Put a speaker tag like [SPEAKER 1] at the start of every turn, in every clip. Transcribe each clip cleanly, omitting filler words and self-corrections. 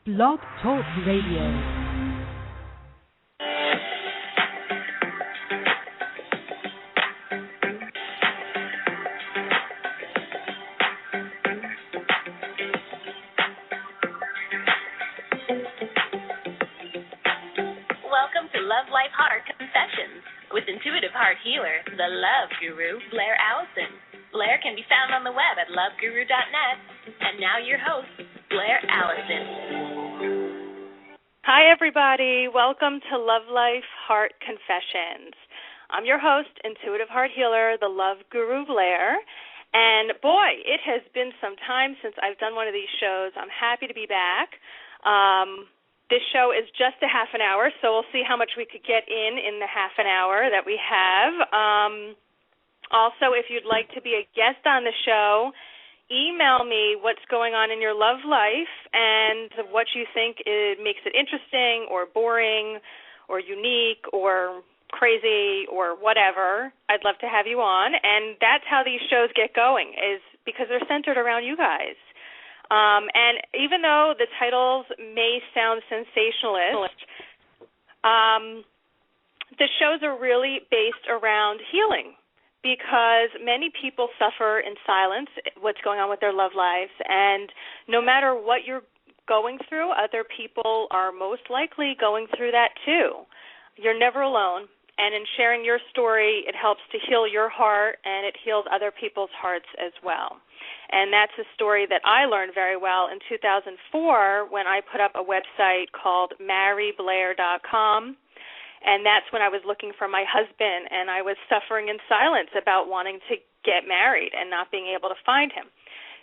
[SPEAKER 1] Blog Talk Radio.
[SPEAKER 2] Love Life Heart Confessions with intuitive heart healer, the Love Guru, Blaire Allison. Blaire can be found on the web at loveguru.net. And now your host, Blaire Allison.
[SPEAKER 3] Hi, everybody. Welcome to Love Life Heart Confessions. I'm your host, intuitive heart healer, the Love Guru, Blaire. And boy, it has been some time since I've done one of these shows. I'm happy to be back. This show is just a half an hour, so we'll see how much we could get in the half an hour that we have. Also, if you'd like to be a guest on the show, email me what's going on in your love life and what you think makes it interesting or boring or unique or crazy or whatever. I'd love to have you on, and that's how these shows get going, is because they're centered around you guys. And even though the titles may sound sensationalist, the shows are really based around healing, because many people suffer in silence what's going on with their love lives, and no matter what you're going through, other people are most likely going through that too. You're never alone, and in sharing your story, it helps to heal your heart, and it heals other people's hearts as well. And that's a story that I learned very well in 2004 when I put up a website called marryblaire.com. And that's when I was looking for my husband, and I was suffering in silence about wanting to get married and not being able to find him.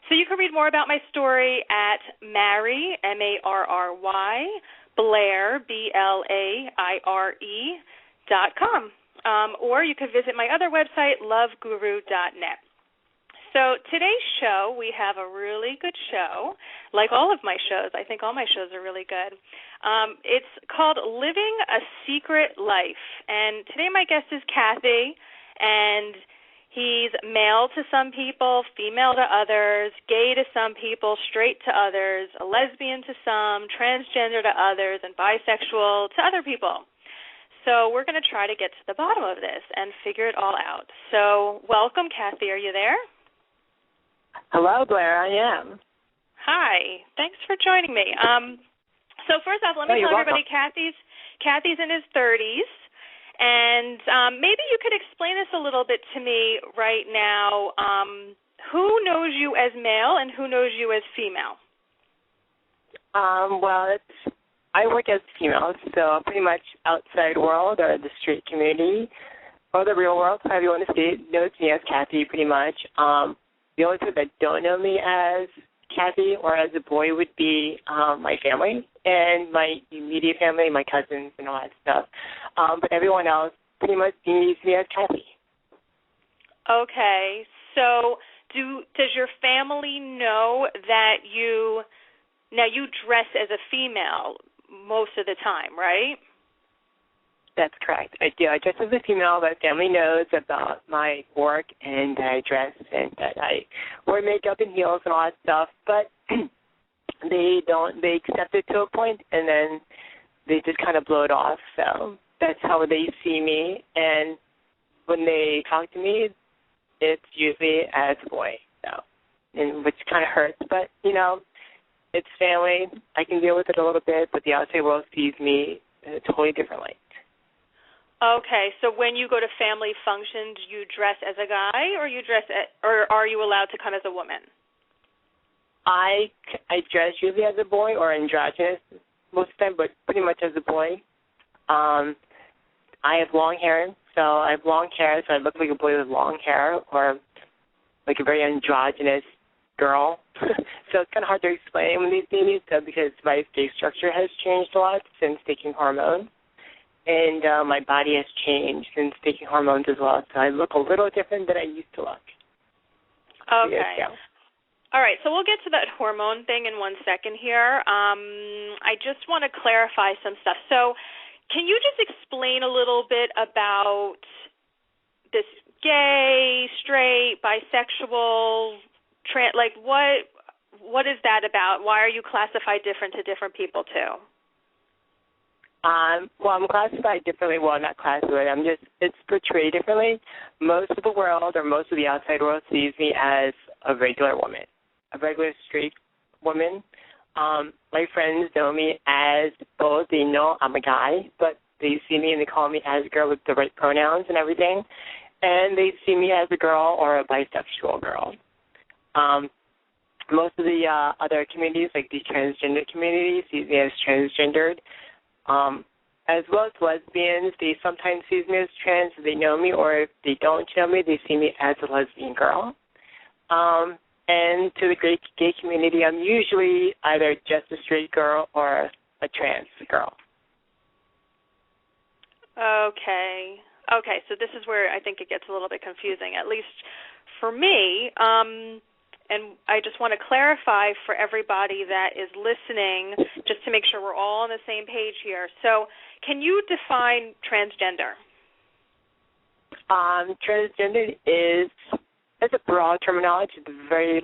[SPEAKER 3] So you can read more about my story at Marry, M-A-R-R-Y, Blaire, B-L-A-I-R-E.com. Or you can visit my other website, loveguru.net. So today's show, we have a really good show, like all of my shows. I think all my shows are really good. It's called Living a Secret Life, and today my guest is Kathy, and he's male to some people, female to others, gay to some people, straight to others, a lesbian to some, transgender to others, and bisexual to other people. So we're going to try to get to the bottom of this and figure it all out. So welcome, Kathy. Are you there?
[SPEAKER 4] Hello, Blaire. I am.
[SPEAKER 3] Hi. Thanks for joining me. So first off, let me tell everybody, Kathy's in his 30s, and maybe you could explain this a little bit to me right now. Who knows you as male and who knows you as female?
[SPEAKER 4] Well, I work as female, so pretty much outside world or the street community or the real world, however you want to say it, knows me as Kathy pretty much. The only people that don't know me as Kathy or as a boy would be my family and my immediate family, my cousins and all that stuff. But everyone else pretty much sees me as Kathy.
[SPEAKER 3] Okay. So does your family know that you dress as a female most of the time, right?
[SPEAKER 4] That's correct. I do. I dress as a female. My family knows about my work and that I dress and that I wear makeup and heels and all that stuff. But they don't. They accept it to a point, and then they just kind of blow it off. So that's how they see me. And when they talk to me, it's usually as a boy. So, and which kind of hurts. But it's family. I can deal with it a little bit, but the outside world sees me totally differently.
[SPEAKER 3] Okay, so when you go to family functions, you dress as a guy, or or are you allowed to come as a woman?
[SPEAKER 4] I dress usually as a boy or androgynous most of the time, but pretty much as a boy. I have long hair, so I look like a boy with long hair, or like a very androgynous girl. So it's kind of hard to explain when these days, because my face structure has changed a lot since taking hormones. And my body has changed since taking hormones as well, so I look a little different than I used to look.
[SPEAKER 3] Okay.
[SPEAKER 4] Yeah.
[SPEAKER 3] All right, so we'll get to that hormone thing in 1 second here. I just want to clarify some stuff. So can you just explain a little bit about this gay, straight, bisexual, like what what is that about? Why are you classified different to different people too?
[SPEAKER 4] Well, I'm classified differently. Well, not classified. It's portrayed differently. Most of the world, or most of the outside world, sees me as a regular woman, a regular straight woman. My friends know me as both. They know I'm a guy, but they see me and they call me as a girl with the right pronouns and everything. And they see me as a girl or a bisexual girl. Most of the other communities, like the transgender community, see me as transgendered. As well as lesbians, they sometimes see me as trans if they know me, or if they don't know me, they see me as a lesbian girl. And to the gay community, I'm usually either just a straight girl or a trans girl.
[SPEAKER 3] Okay, so this is where I think it gets a little bit confusing, at least for me. And I just want to clarify for everybody that is listening, just to make sure we're all on the same page here. So can you define transgender?
[SPEAKER 4] Transgender it's a broad terminology. It's very,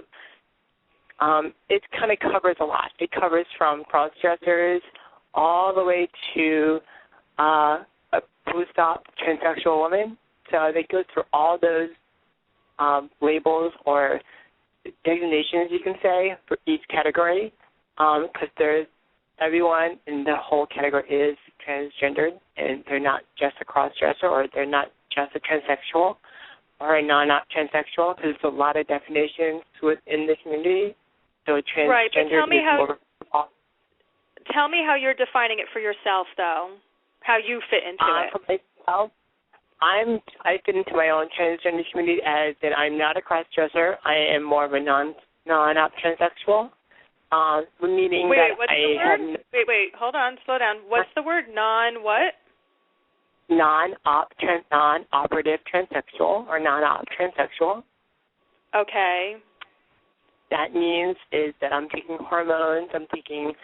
[SPEAKER 4] it kind of covers a lot. It covers from cross-dressers all the way to a post-op transsexual woman. So it goes through all those labels or designations, you can say, for each category, because everyone in the whole category is transgendered, and they're not just a cross-dresser, or they're not just a transsexual or a non-transsexual, because there's a lot of definitions within the community. So transgender
[SPEAKER 3] right, but tell me
[SPEAKER 4] tell
[SPEAKER 3] me how you're defining it for yourself, though, how you fit into it.
[SPEAKER 4] For myself, I fit into my own transgender community as that I'm not a cross-dresser. I am more of a non-op transsexual, meaning that
[SPEAKER 3] what's the word? Wait, hold on, slow down. What's the word? Non-what?
[SPEAKER 4] Non-operative transsexual or non-op transsexual.
[SPEAKER 3] Okay.
[SPEAKER 4] That means is that I'm taking hormones, I'm taking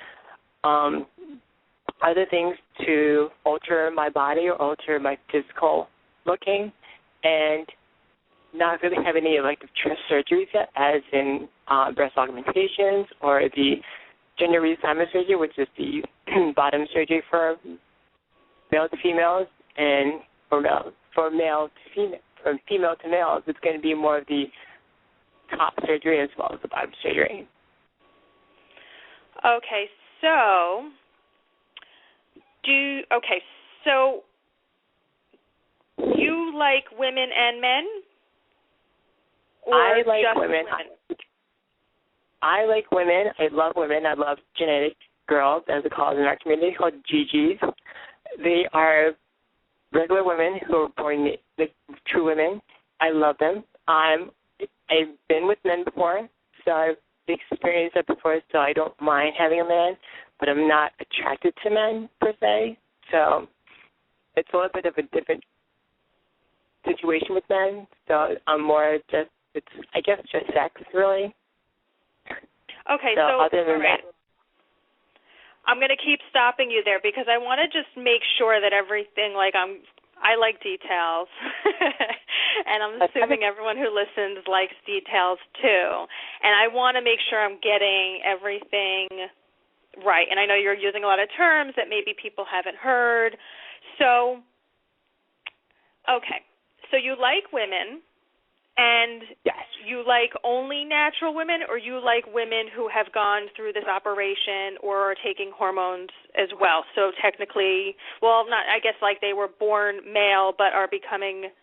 [SPEAKER 4] other things to alter my body or alter my physical looking, and not really have any elective surgeries yet, as in breast augmentations or the gender reassignment surgery, which is the bottom surgery for male to females, and for female to males, it's going to be more of the top surgery as well as the bottom surgery.
[SPEAKER 3] Okay, so you like women and men? Or
[SPEAKER 4] I like
[SPEAKER 3] just
[SPEAKER 4] women. I like women. I love women. I love genetic girls, as we call it in our community, called GGs. They are regular women who are born like true women. I love them. I've been with men before, so I've experienced that before, so I don't mind having a man, but I'm not attracted to men per se. So it's a little bit of a different situation with men. So I'm more just, I guess, just sex, really.
[SPEAKER 3] Okay,
[SPEAKER 4] so other than
[SPEAKER 3] right.
[SPEAKER 4] that,
[SPEAKER 3] I'm going to keep stopping you there because I want to just make sure that everything, I like details, and I'm assuming everyone who listens likes details too. And I want to make sure I'm getting everything right. And I know you're using a lot of terms that maybe people haven't heard. So, okay, so you like women, and
[SPEAKER 4] yes.
[SPEAKER 3] You like only natural women, or you like women who have gone through this operation or are taking hormones as well? So technically, I guess like they were born male but are becoming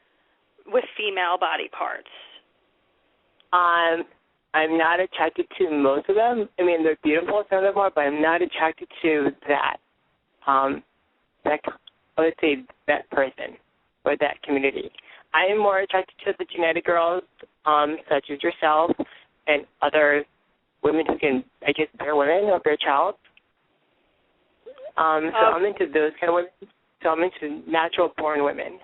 [SPEAKER 3] with female body parts.
[SPEAKER 4] I'm not attracted to most of them. I mean, they're beautiful, some of them are, but I'm not attracted to that. Let's say that person or that community. I am more attracted to the genetic girls, such as yourself and other women who can, I guess, bear women or bear child. So I'm into those kind of women. So I'm into natural-born women.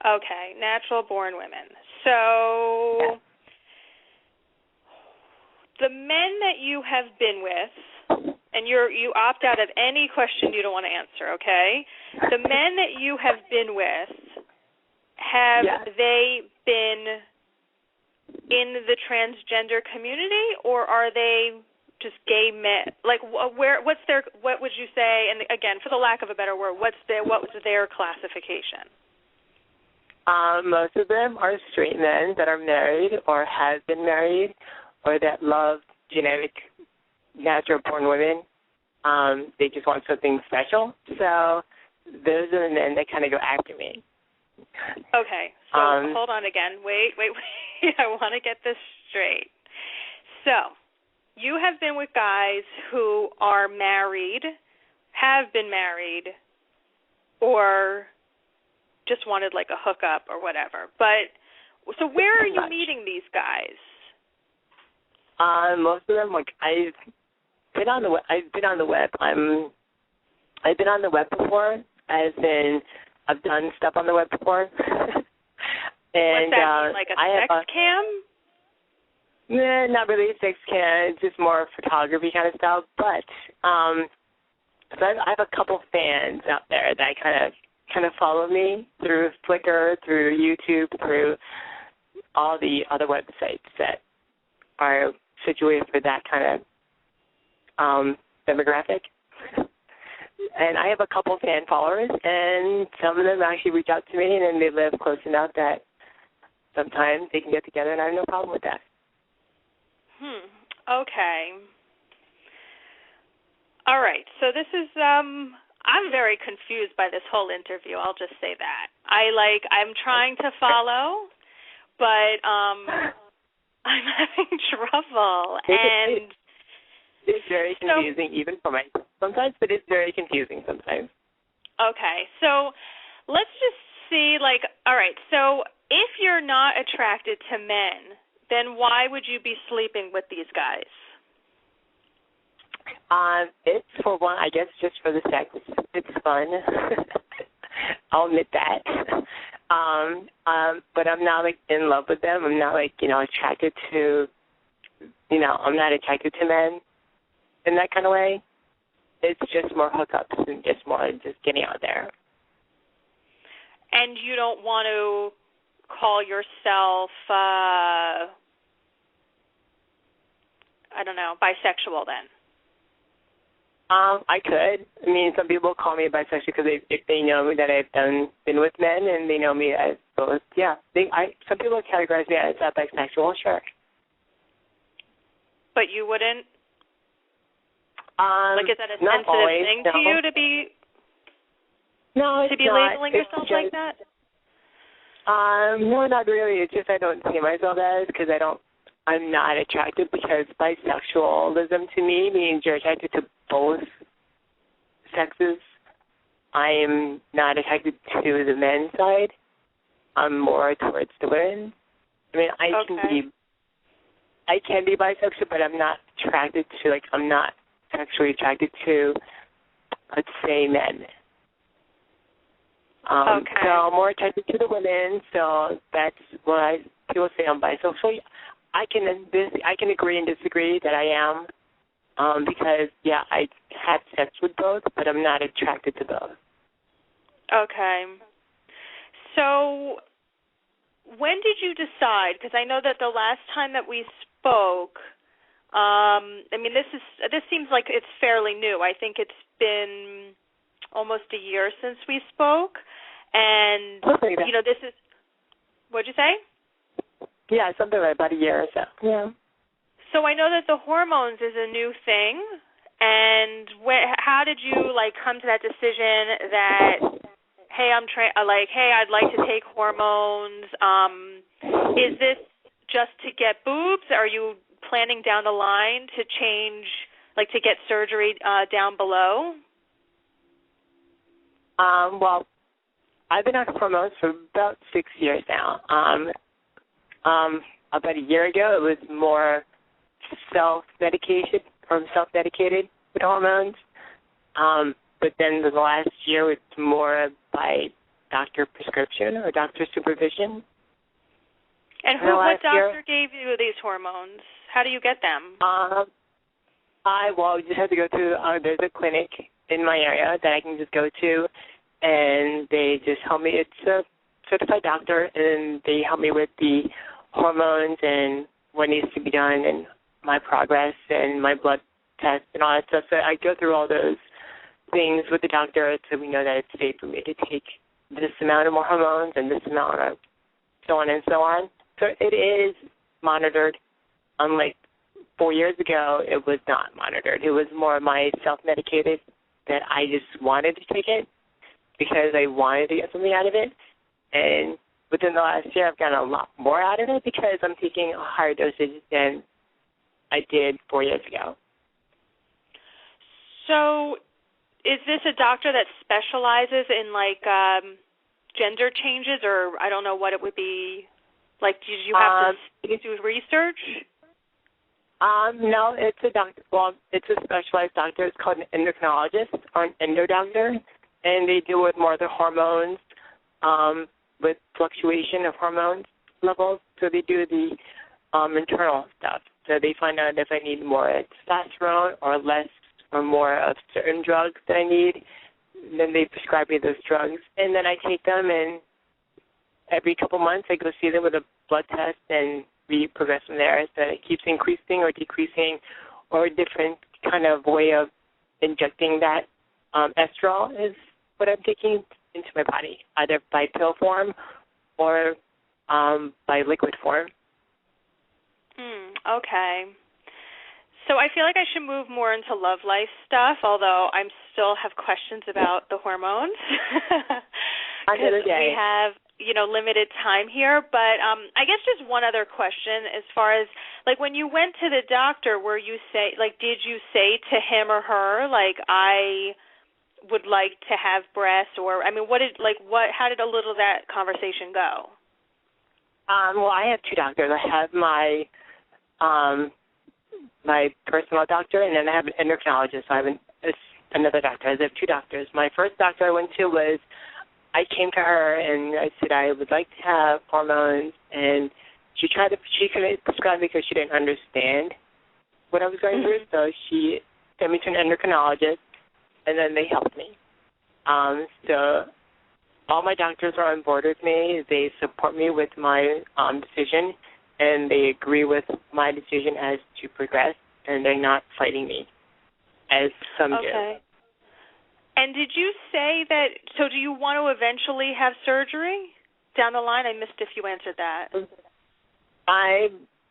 [SPEAKER 3] Okay, natural-born women. So the men that you have been with, and you opt out of any question you don't want to answer, okay? The men that you have been with, have they been in the transgender community, or are they just gay men? Like, what would you say? And again, for the lack of a better word, what was their classification?
[SPEAKER 4] Most of them are straight men that are married or have been married or that love genetic, natural-born women. They just want something special. So those are the men that kind of go after me.
[SPEAKER 3] Okay. So hold on again. Wait. I want to get this straight. So you have been with guys who are married, have been married, or just wanted like a hookup or whatever. But so where are you meeting these guys?
[SPEAKER 4] Most of them, like I've been on the web. I've been on the web before, as in I've done stuff on the web before. And
[SPEAKER 3] what's that mean, like a sex cam?
[SPEAKER 4] Nah, not really a sex cam. It's just more photography kind of stuff. But so I have a couple fans out there that kind of follow me through Flickr, through YouTube, through all the other websites that are situated for that kind of demographic. And I have a couple fan followers, and some of them actually reach out to me, and then they live close enough that sometimes they can get together, and I have no problem with that.
[SPEAKER 3] Okay. All right. So this is I'm very confused by this whole interview. I'll just say that. I'm trying to follow, but I'm having trouble. And
[SPEAKER 4] it's very confusing even for myself sometimes, but it's very confusing sometimes.
[SPEAKER 3] Okay. So let's just see, all right, so if you're not attracted to men, then why would you be sleeping with these guys?
[SPEAKER 4] It's for one, I guess, just for the sex. It's fun. I'll admit that. But I'm not in love with them. I'm not attracted to. I'm not attracted to men in that kind of way. It's just more hookups and just getting out there.
[SPEAKER 3] And you don't want to call yourself, bisexual then?
[SPEAKER 4] I could. I mean, some people call me bisexual because if they know me that I've been with men and they know me as both. Yeah, some people categorize me as bisexual. Sure.
[SPEAKER 3] But you wouldn't. Is that a sensitive thing to you to be?
[SPEAKER 4] No, it's
[SPEAKER 3] to be
[SPEAKER 4] not.
[SPEAKER 3] Labeling yourself like that?
[SPEAKER 4] No, not really. It's just I don't see myself as because I'm not attracted because bisexualism to me means you're attracted to both sexes. I am not attracted to the men's side. I'm more towards the women. I mean, I can be bisexual, but I'm not attracted to, I'm not sexually attracted to, let's say, men. So I'm more attracted to the women, so that's why people say I'm bisexual. So I can agree and disagree that I am, because, I had sex with both, but I'm not attracted to both. Okay.
[SPEAKER 3] So when did you decide, because I know that the last time that we spoke, this seems like it's fairly new. I think it's been almost a year since we spoke, and, this is, what'd you say?
[SPEAKER 4] Yeah, something like about a year or so. Yeah.
[SPEAKER 3] So I know that the hormones is a new thing, and how did you come to that decision that, hey, I'd like to take hormones? Is this just to get boobs? Are you planning down the line to change, to get surgery down below?
[SPEAKER 4] Well, I've been on hormones for about 6 years now. About a year ago, it was more self-medicated with hormones. But then the last year, it's more by doctor prescription or doctor supervision.
[SPEAKER 3] And what doctor gave you these hormones? How do you get them?
[SPEAKER 4] You just have to go to, there's a clinic in my area that I can just go to, and they just help me. It's a certified doctor, and they help me with the hormones and what needs to be done and my progress and my blood tests and all that stuff. So I go through all those things with the doctor so we know that it's safe for me to take this amount of more hormones and this amount of so on and so on. So it is monitored. Unlike 4 years ago, it was not monitored. It was more my self-medicated that I just wanted to take it because I wanted to get something out of it. And within the last year, I've gotten a lot more out of it because I'm taking a higher dosage than I did 4 years ago.
[SPEAKER 3] So is this a doctor that specializes in, like, gender changes, or I don't know what it would be? Like, did you have to do research?
[SPEAKER 4] No, it's a doctor. Well, it's a specialized doctor. It's called an endocrinologist or an endo doctor, and they deal with more of the hormones, with fluctuation of hormones levels. So they do the internal stuff. So they find out if I need more testosterone or less or more of certain drugs that I need. Then they prescribe me those drugs, and then I take them, and every couple months I go see them with a blood test, and we progress from there. So it keeps increasing or decreasing, or a different kind of way of injecting that estrol is what I'm taking into my body, either by pill form or by liquid form.
[SPEAKER 3] Okay. So I feel like I should move more into love life stuff, although I still have questions about the hormones.
[SPEAKER 4] Another day.
[SPEAKER 3] We have, limited time here. But I guess just one other question as far as, like, when you went to the doctor, did you say to him or her, like, I would like to have breasts, or, I mean, how did a little of that conversation go?
[SPEAKER 4] Well, I have two doctors. I have my personal doctor, and then I have an endocrinologist. So I have another doctor. I have two doctors. My first doctor I went to I came to her and I said I would like to have hormones, and she couldn't prescribe me because she didn't understand what I was going through. So she sent me to an endocrinologist, and then they helped me. So all my doctors are on board with me. They support me with my decision, and they agree with my decision as to progress, and they're not fighting me, as some do.
[SPEAKER 3] And did you say that, so do you want to eventually have surgery down the line? I missed if you answered that.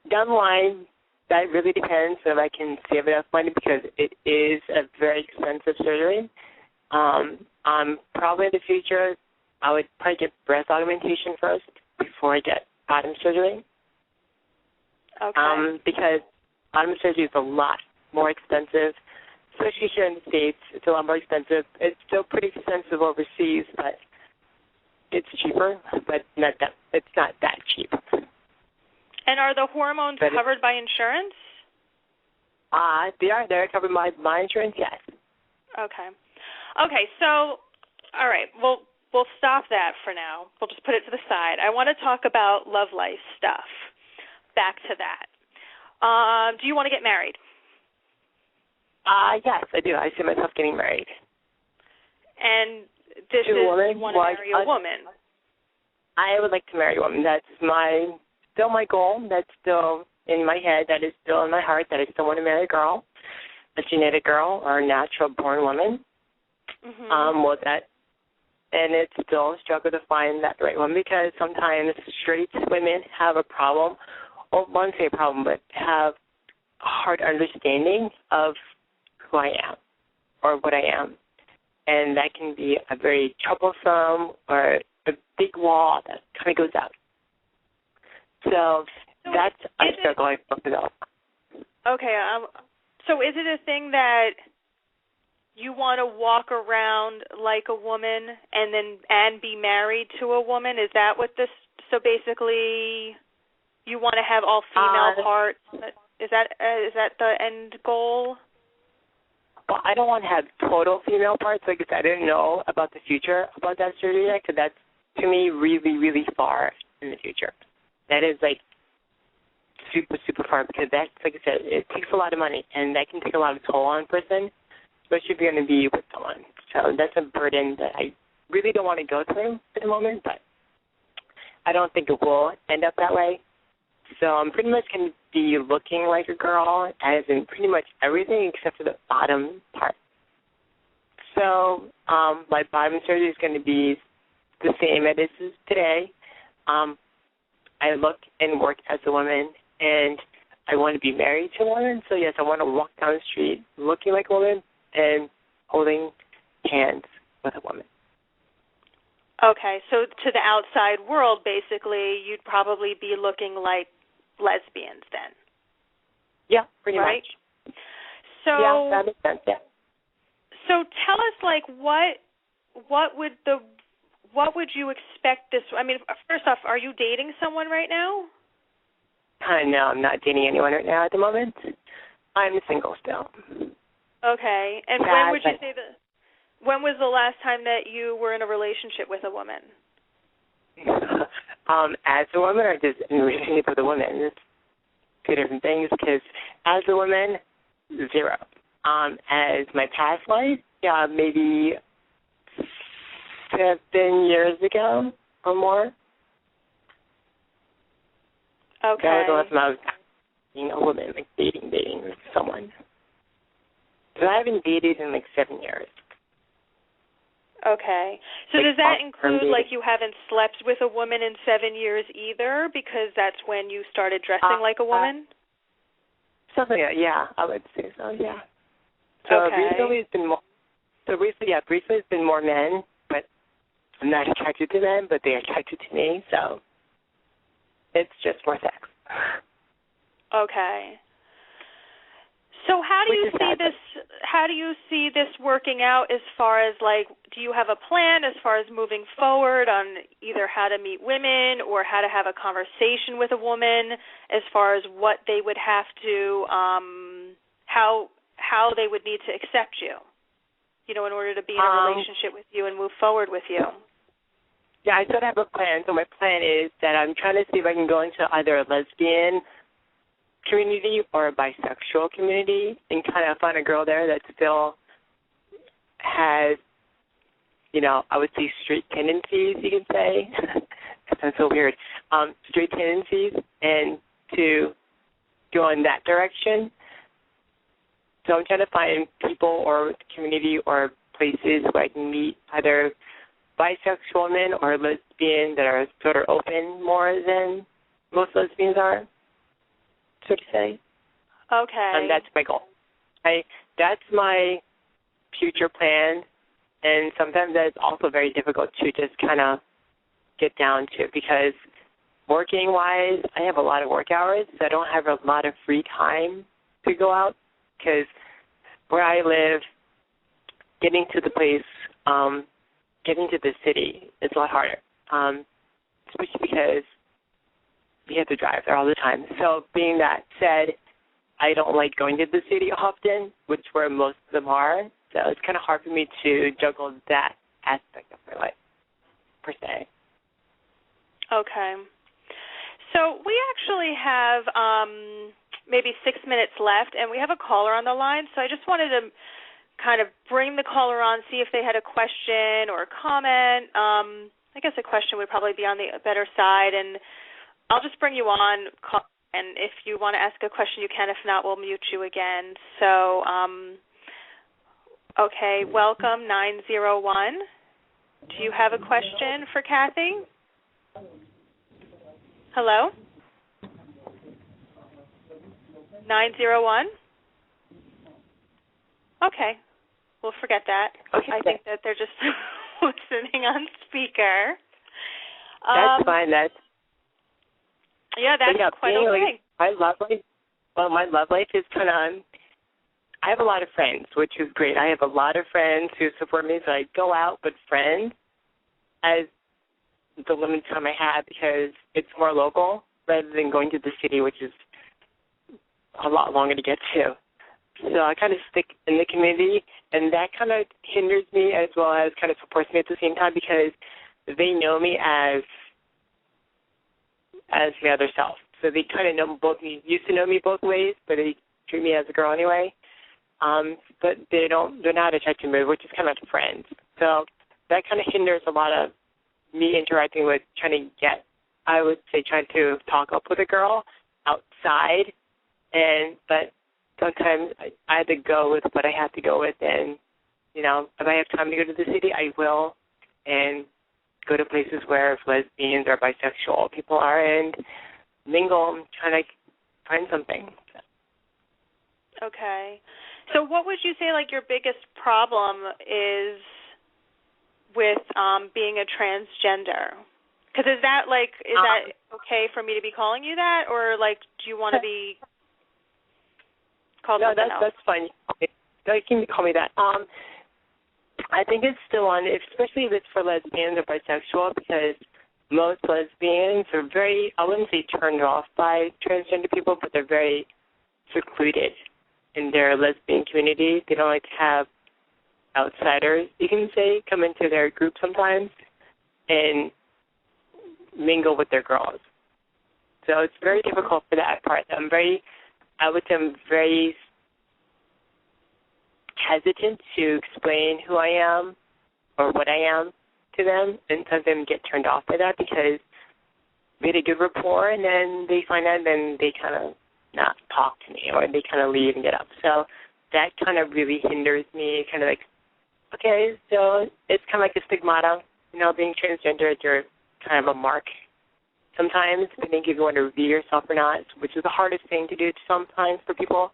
[SPEAKER 4] Down the line, that really depends if I can save enough money, because it is a very expensive surgery. Probably in the future, I would probably get breast augmentation first before I get bottom surgery.
[SPEAKER 3] Okay.
[SPEAKER 4] Because bottom surgery is a lot more expensive, especially here in the States. It's a lot more expensive. It's still pretty expensive overseas, but it's cheaper, but it's not that cheap.
[SPEAKER 3] And are the hormones covered by insurance?
[SPEAKER 4] They are. They're covered by my insurance, yes.
[SPEAKER 3] Okay. Okay, so, all right, we'll stop that for now. We'll just put it to the side. I want to talk about love life stuff. Back to that. Do you want to get married?
[SPEAKER 4] Yes, I do. I see myself getting married.
[SPEAKER 3] And this
[SPEAKER 4] you want to
[SPEAKER 3] marry a woman?
[SPEAKER 4] I would like to marry a woman. That's still my goal. That's still in my head. That is still in my heart, that I still want to marry a girl, a genetic girl or a natural-born woman. And it's still a struggle to find that right one, because sometimes straight women have a problem, or I won't say a problem, but have a hard understanding of who I am or what I am. And that can be a very troublesome or a big wall that kind of goes out. So that's a struggle I feel about.
[SPEAKER 3] Okay. So is it a thing that you want to walk around like a woman and be married to a woman? Is that what this? So basically, you want to have all female parts. Is that the end goal?
[SPEAKER 4] Well, I don't want to have total female parts. Like I said, I didn't know about the future about that surgery yet, because that's, to me, really, really far in the future. That is, like, super, super far, because that's, like I said, it takes a lot of money, and that can take a lot of toll on a person, especially if you're going to be with someone. So that's a burden that I really don't want to go through at the moment, but I don't think it will end up that way. So I'm pretty much going to be looking like a girl, as in pretty much everything except for the bottom part. So my bottom surgery is going to be the same as it is today. I look and work as a woman, and I want to be married to a woman. So, yes, I want to walk down the street looking like a woman and holding hands with a woman.
[SPEAKER 3] Okay, so to the outside world, basically, you'd probably be looking like lesbians then.
[SPEAKER 4] Yeah, pretty
[SPEAKER 3] right?
[SPEAKER 4] much.
[SPEAKER 3] So,
[SPEAKER 4] yeah, that makes sense, yeah.
[SPEAKER 3] So tell us, like, what would you expect this? I mean, first off, are you dating someone right now?
[SPEAKER 4] No, I'm not dating anyone right now at the moment. I'm single still.
[SPEAKER 3] Okay, and when would you say that? When was the last time that you were in a relationship with a woman?
[SPEAKER 4] As a woman, or just in a relationship with a woman? It's two different things. Because as a woman, 0. As my past life, yeah, maybe 7 years ago or more.
[SPEAKER 3] Okay.
[SPEAKER 4] That was the last time I was being a woman, like dating with someone. So I haven't dated in like 7 years.
[SPEAKER 3] Okay. So
[SPEAKER 4] like,
[SPEAKER 3] does that include, like, you haven't slept with a woman in 7 years either, because that's when you started dressing like a woman?
[SPEAKER 4] Something like that, yeah, I would say so, yeah. So
[SPEAKER 3] okay.
[SPEAKER 4] recently it's been more. So recently it's been more men, but I'm not attracted to them, but they're attracted to me, so it's just more sex.
[SPEAKER 3] Okay. So how do you see this? How do you see this working out? As far as, like, do you have a plan as far as moving forward on either how to meet women or how to have a conversation with a woman, as far as what they would have to, how they would need to accept you, in order to be in a relationship with you and move forward with you?
[SPEAKER 4] Yeah, I sort of have a plan. So my plan is that I'm trying to see if I can go into either a lesbian community or a bisexual community and kind of find a girl there that still has, I would say straight tendencies, you can say. That sounds so weird. Straight tendencies, and to go in that direction. So I'm trying to find people or community or places where I can meet either bisexual men or lesbian that are sort of open more than most lesbians are, so to say.
[SPEAKER 3] Okay.
[SPEAKER 4] And that's my goal. That's my future plan, and sometimes that's also very difficult to just kind of get down to, because working-wise, I have a lot of work hours, so I don't have a lot of free time to go out, because where I live, getting to the place, getting to the city is a lot harder, especially because we have to drive there all the time. So being that said, I don't like going to the city often, which where most of them are. So it's kind of hard for me to juggle that aspect of my life, per se.
[SPEAKER 3] Okay. So we actually have maybe 6 minutes left, and we have a caller on the line. So I just wanted to kind of bring the caller on, see if they had a question or a comment. I guess a question would probably be on the better side, and I'll just bring you on, and if you want to ask a question, you can. If not, we'll mute you again. So, okay, welcome, 901. Do you have a question for Kathy? Hello? 901? Okay, we'll forget that.
[SPEAKER 4] Okay.
[SPEAKER 3] I think that they're just listening on speaker.
[SPEAKER 4] That's fine.
[SPEAKER 3] Yeah, that's quite okay.
[SPEAKER 4] My love life is kind of, I have a lot of friends, which is great. I have a lot of friends who support me, so I go out with friends as the limited time I have, because it's more local rather than going to the city, which is a lot longer to get to. So I kind of stick in the community, and that kind of hinders me as well as kind of supports me at the same time, because they know me as my other self. So they kind of used to know me both ways, but they treat me as a girl anyway. But they're not attracted to me, which is kind of like friends. So that kind of hinders a lot of me interacting with trying to talk up with a girl, outside, but sometimes I have to go with what I have to go with, and, you know, if I have time to go to the city, I will, and go to places where lesbians or bisexual people are and mingle and try to find something.
[SPEAKER 3] Okay. So what would you say, like, your biggest problem is with being a transgender? Because is that okay for me to be calling you that, or, like, do you want to be called something else?
[SPEAKER 4] No, that's fine. You can call me that. I think it's still on, especially if it's for lesbians or bisexual, because most lesbians are very, I wouldn't say turned off by transgender people, but they're very secluded in their lesbian community. They don't like to have outsiders, you can say, come into their group sometimes and mingle with their girls. So it's very difficult for that part. I'm very hesitant to explain who I am or what I am to them, and some of them get turned off by that because we had a good rapport, and then they find out, and then they kind of not talk to me, or they kind of leave and get up. So that kind of really hinders me, kind of like, okay, so it's kind of like a stigmata, you know, being transgender, you're kind of a mark sometimes, depending if you want to reveal yourself or not, which is the hardest thing to do sometimes for people,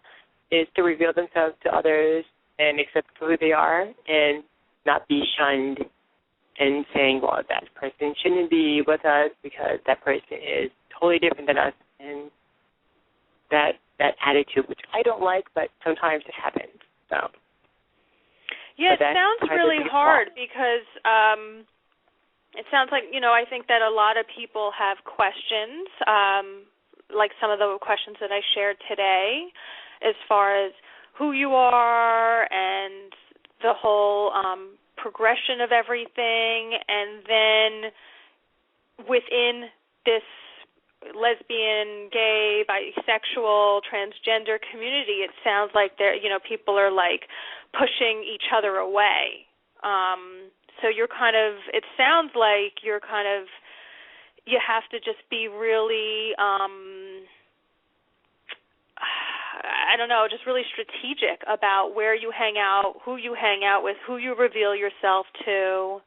[SPEAKER 4] is to reveal themselves to others and accept who they are and not be shunned and saying, well, that person shouldn't be with us because that person is totally different than us, and that attitude, which I don't like, but sometimes it happens. So.
[SPEAKER 3] Yeah, it sounds really hard because it sounds like, you know, I think that a lot of people have questions, like some of the questions that I shared today, as far as who you are and the whole progression of everything, and then within this lesbian, gay, bisexual, transgender community, it sounds like people are like pushing each other away. So you're kind of, it sounds like you're kind of, you have to just be really, I don't know, just really strategic about where you hang out, who you hang out with, who you reveal yourself to.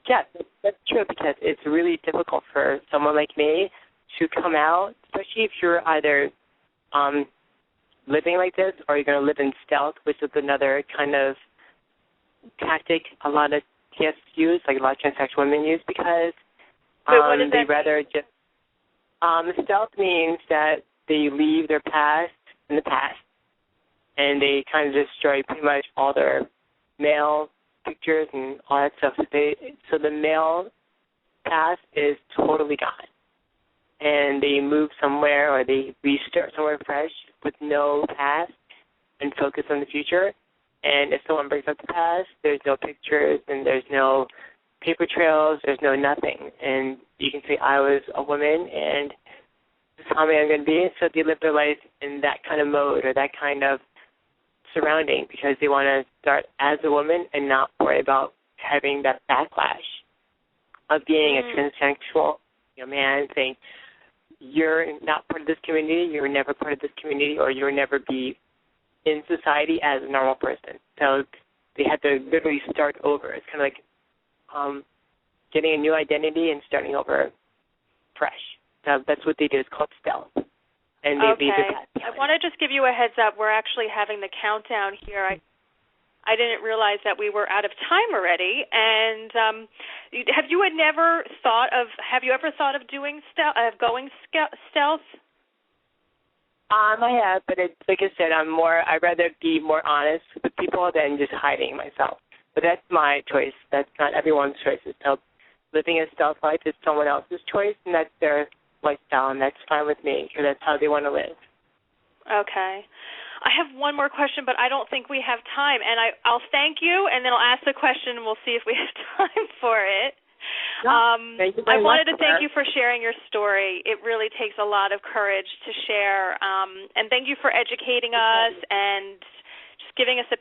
[SPEAKER 4] Yeah, that's true, because it's really difficult for someone like me to come out, especially if you're either living like this or you're going to live in stealth, which is another kind of tactic a lot of TS use, like a lot of transsexual women use, because they rather just stealth means that they leave their past in the past, and they kind of destroy pretty much all their male pictures and all that stuff. So the male past is totally gone, and they move somewhere or they restart somewhere fresh with no past and focus on the future. And if someone brings up the past, there's no pictures and there's no paper trails, there's no nothing. And you can say, I was a woman and this is how I'm going to be. So they live their life in that kind of mode or that kind of surrounding because they want to start as a woman and not worry about having that backlash of being a transsexual man, saying, you're not part of this community, you're never part of this community, or you'll never be in society as a normal person. So they have to literally start over. It's kind of like getting a new identity and starting over fresh. So that's what they do. It's called stealth. And they leave their past behind.
[SPEAKER 3] I want to just give you a heads up. We're actually having the countdown here. I didn't realize that we were out of time already. And have you ever thought of doing going stealth?
[SPEAKER 4] I have, but like I said, I'd rather be more honest with people than just hiding myself. But that's my choice. That's not everyone's choice. So living a stealth life is someone else's choice, and that's their lifestyle, and that's fine with me, because that's how they want to live.
[SPEAKER 3] Okay. I have one more question, but I don't think we have time, and I'll thank you, and then I'll ask the question, and we'll see if we have time for it.
[SPEAKER 4] Thank you very
[SPEAKER 3] I wanted
[SPEAKER 4] much,
[SPEAKER 3] to thank you for sharing your story. It really takes a lot of courage to share, and thank you for educating us and just giving us a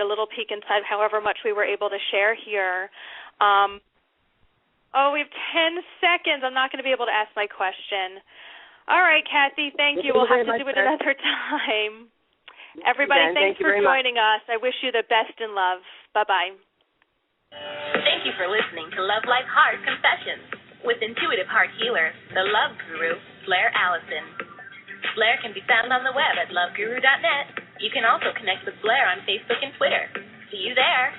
[SPEAKER 3] little peek inside, however much we were able to share here. Oh, we have 10 seconds. I'm not going to be able to ask my question. All right, Kathy, thank you. We'll have to do it another time. Everybody, thanks for joining us. I wish you the best in love. Bye-bye.
[SPEAKER 2] Thank you for listening to Love, Life, Heart Confessions with intuitive heart healer, the love guru, Blaire Allison. Blaire can be found on the web at loveguru.net. You can also connect with Blaire on Facebook and Twitter. See you there.